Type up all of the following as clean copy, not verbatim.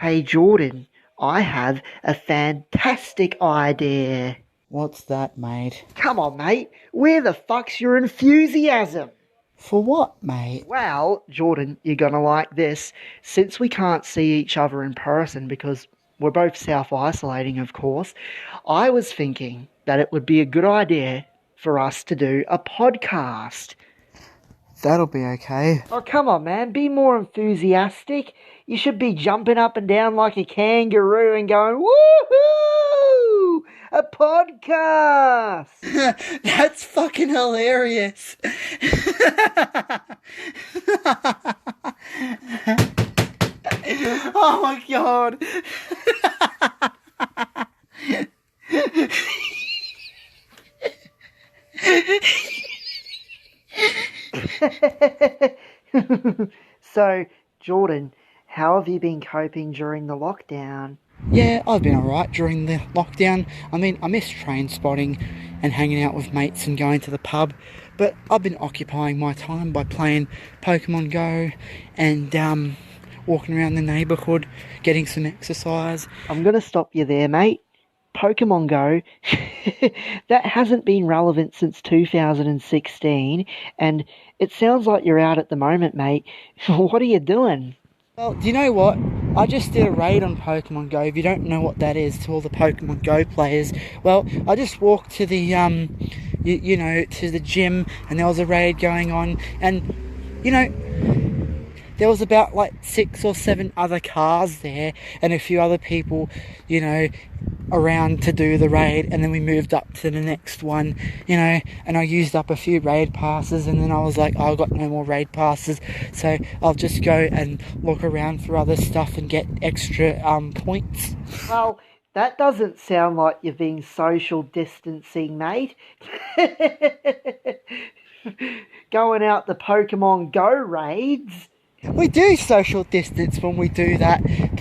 Hey Jordan, I have a fantastic idea. What's that, mate? Come on, mate. Where the fuck's your enthusiasm? For what, mate? Well, Jordan, you're gonna like this. Since we can't see each other in person because we're both self-isolating, of course, I was thinking that it would be a good idea for us to do a podcast. That'll be okay. Oh, come on, man. Be more enthusiastic. You should be jumping up and down like a kangaroo and going, woohoo! A podcast! That's fucking hilarious. Oh my god. So, Jordan, how have you been coping during the lockdown? Yeah, I've been alright during the lockdown. I mean, I miss train spotting and hanging out with mates and going to the pub, but I've been occupying my time by playing Pokemon Go and walking around the neighbourhood, getting some exercise. I'm going to stop you there, mate. Pokemon Go, that hasn't been relevant since 2016, and it sounds like you're out at the moment, mate. What are you doing? Well, do you know what? I just did a raid on Pokemon Go. If you don't know what that is, to all the Pokemon Go players, well, I just walked to the to the gym, and there was a raid going on, and there was about like 6 or 7 other cars there, and a few other people, around to do the raid, and then we moved up to the next one, and I used up a few raid passes, and then I was like, oh, I've got no more raid passes, so I'll just go and look around for other stuff and get extra points. Well, that doesn't sound like you're being social distancing, mate. Going out the Pokemon Go raids. We do social distance when we do that,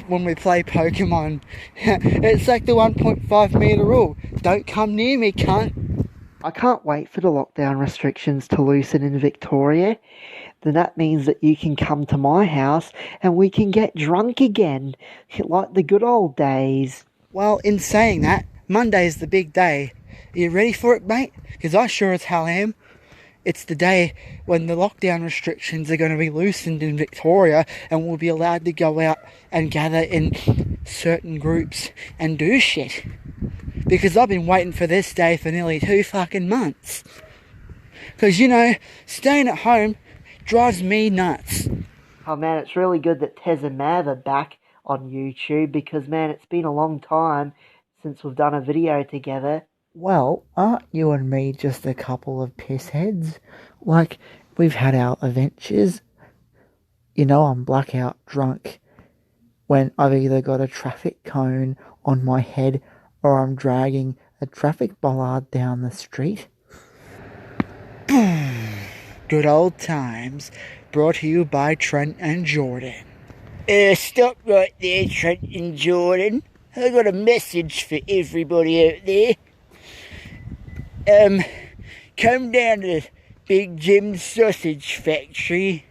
when we play Pokemon. It's like the 1.5 metre rule. Don't come near me, cunt. I can't wait for the lockdown restrictions to loosen in Victoria. Then that means that you can come to my house and we can get drunk again, like the good old days. Well, in saying that, Monday's the big day. Are you ready for it, mate? Because I sure as hell am. It's the day when the lockdown restrictions are going to be loosened in Victoria, and we'll be allowed to go out and gather in certain groups and do shit. Because I've been waiting for this day for nearly 2 fucking months. Because, staying at home drives me nuts. Oh man, it's really good that Tez and Mav are back on YouTube because, man, it's been a long time since we've done a video together. Well, aren't you and me just a couple of pissheads? Like, we've had our adventures. I'm blackout drunk when I've either got a traffic cone on my head or I'm dragging a traffic bollard down the street. Good old times, brought to you by Trent and Jiorden. Stop right there, Trent and Jiorden. I got a message for everybody out there. Come down to the Big Jim Sausage Factory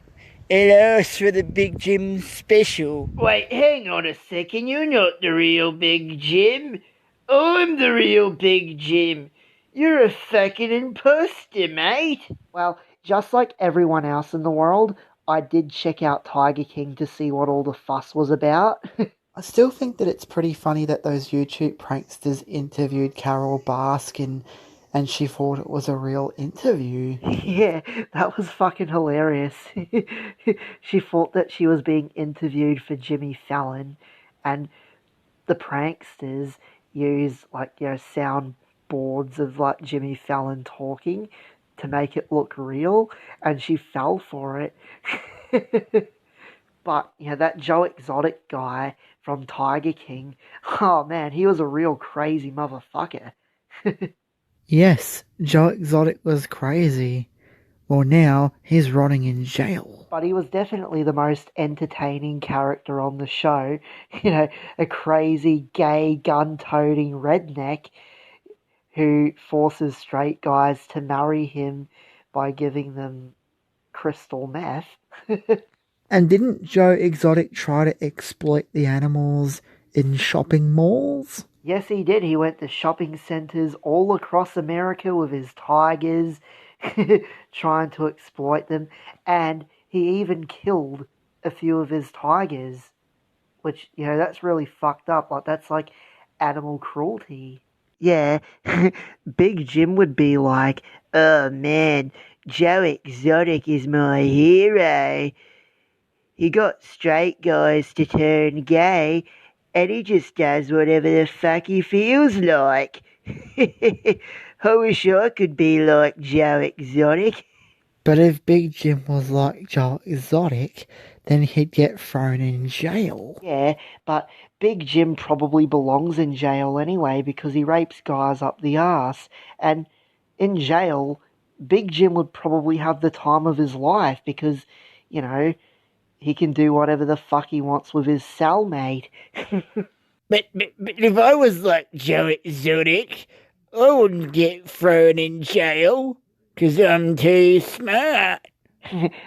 and ask for the Big Jim special. Wait, hang on a second, you're not the real Big Jim. I'm the real Big Jim. You're a fucking imposter, mate. Well, just like everyone else in the world, I did check out Tiger King to see what all the fuss was about. I still think that it's pretty funny that those YouTube pranksters interviewed Carol Baskin and she thought it was a real interview. Yeah, that was fucking hilarious. She thought that she was being interviewed for Jimmy Fallon, and the pranksters use sound boards of Jimmy Fallon talking to make it look real, and she fell for it. But that Joe Exotic guy from Tiger King, oh man, he was a real crazy motherfucker. Yes, Joe Exotic was crazy. Well, now he's rotting in jail. But he was definitely the most entertaining character on the show. A crazy, gay, gun-toting redneck who forces straight guys to marry him by giving them crystal meth. And didn't Joe Exotic try to exploit the animals in shopping malls? Yes, he did. He went to shopping centers all across America with his tigers, trying to exploit them. And he even killed a few of his tigers, which, that's really fucked up. Like, that's like animal cruelty. Yeah, Big Jim would be like, "Oh man, Joe Exotic is my hero. He got straight guys to turn gay, and he just does whatever the fuck he feels like. I wish I could be like Joe Exotic." But if Big Jim was like Joe Exotic, then he'd get thrown in jail. Yeah, but Big Jim probably belongs in jail anyway because he rapes guys up the arse. And in jail, Big Jim would probably have the time of his life because, you know, he can do whatever the fuck he wants with his cellmate. But if I was like Joe Exotic, I wouldn't get thrown in jail, 'cause I'm too smart.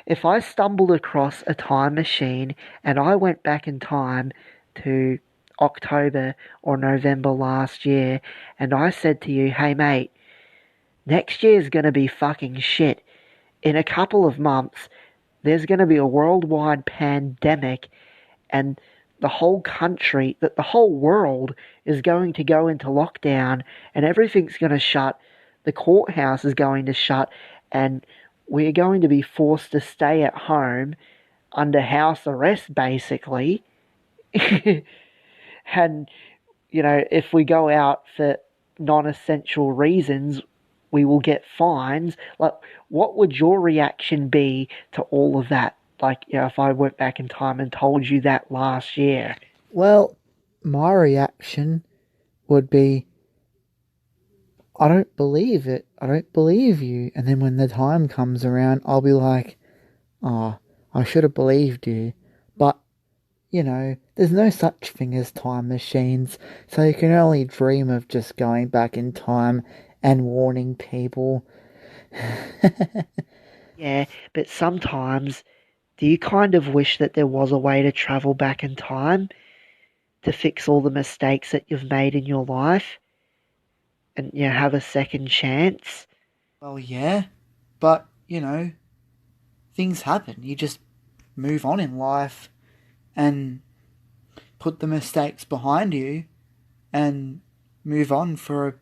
If I stumbled across a time machine and I went back in time to October or November last year and I said to you, "Hey mate, next year's gonna be fucking shit. In a couple of months, there's gonna be a worldwide pandemic and the whole country, that the whole world is going to go into lockdown and everything's going to shut. The courthouse is going to shut and we're going to be forced to stay at home under house arrest, basically." And, if we go out for non-essential reasons, we will get fines. Like, what would your reaction be to all of that? Like, if I went back in time and told you that last year. Well, my reaction would be, I don't believe it. I don't believe you. And then when the time comes around, I'll be like, oh, I should have believed you. But, there's no such thing as time machines, so you can only dream of just going back in time and warning people. Yeah, but sometimes, do you kind of wish that there was a way to travel back in time to fix all the mistakes that you've made in your life and, have a second chance? Well, yeah, but, things happen. You just move on in life and put the mistakes behind you and move on for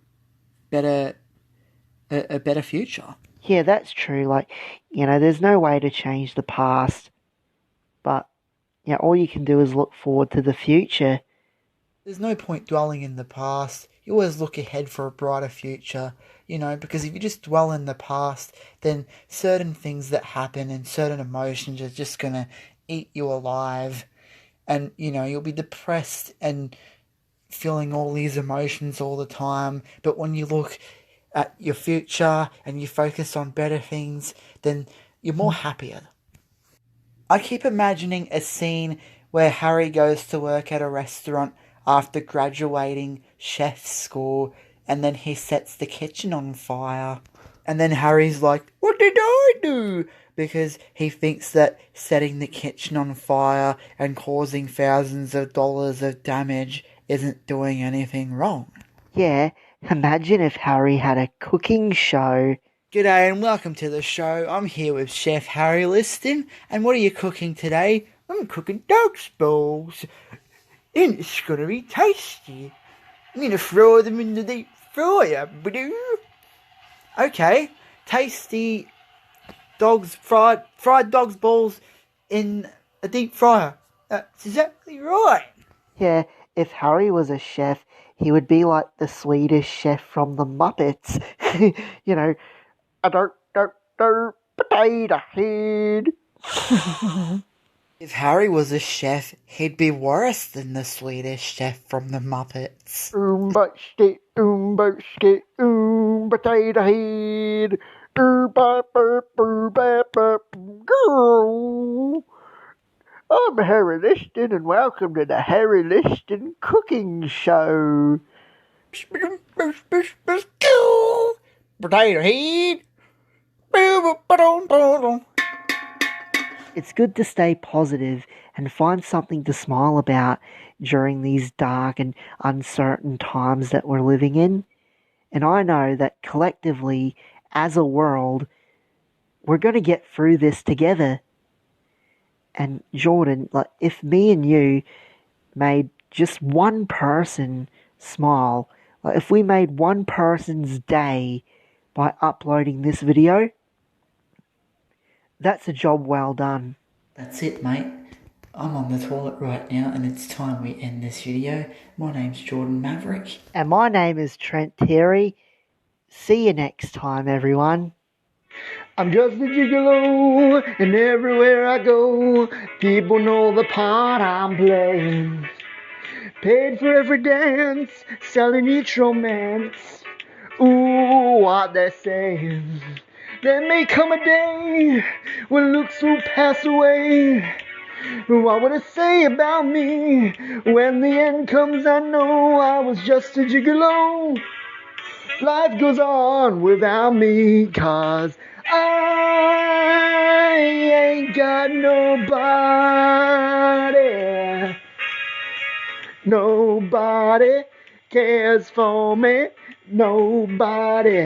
a better future. Yeah, that's true. Like, there's no way to change the past, but, all you can do is look forward to the future. There's no point dwelling in the past. You always look ahead for a brighter future, because if you just dwell in the past, then certain things that happen and certain emotions are just going to eat you alive. And, you'll be depressed and feeling all these emotions all the time. But when you look at your future and you focus on better things, then you're more happier. I keep imagining a scene where Harry goes to work at a restaurant after graduating chef school, and then he sets the kitchen on fire. And then Harry's like, "What did I do?" Because he thinks that setting the kitchen on fire and causing thousands of dollars of damage isn't doing anything wrong. Yeah, imagine if Harry had a cooking show. G'day and welcome to the show. I'm here with Chef Harry Liston, and what are you cooking today? I'm cooking dog's balls, and it's gonna be tasty. I'm gonna throw them in the deep fryer, badoo. Okay, tasty fried dog's balls in a deep fryer. That's exactly right. Yeah, if Harry was a chef, he would be like the Swedish chef from the Muppets. A potato head. If Harry was a chef, he'd be worse than the Swedish chef from the Muppets. Potato head. I'm Harry Liston and welcome to the Harry Liston Cooking Show. Potato head. It's good to stay positive and find something to smile about during these dark and uncertain times that we're living in. And I know that collectively, as a world, we're going to get through this together. And Jordan, like, if me and you made just one person smile, like if we made one person's day by uploading this video, that's a job well done. That's it, mate. I'm on the toilet right now and it's time we end this video. My name's Jordan Maverick. And my name is Trent Jiorden. See you next time, everyone. I'm just a gigolo, and everywhere I go, people know the part I'm playing. Paid for every dance, selling each romance. Ooh, what they're saying. There may come a day when looks will pass away. What would it say about me? When the end comes, I know I was just a gigolo. Life goes on without me, 'cause I ain't got nobody. Nobody cares for me. Nobody.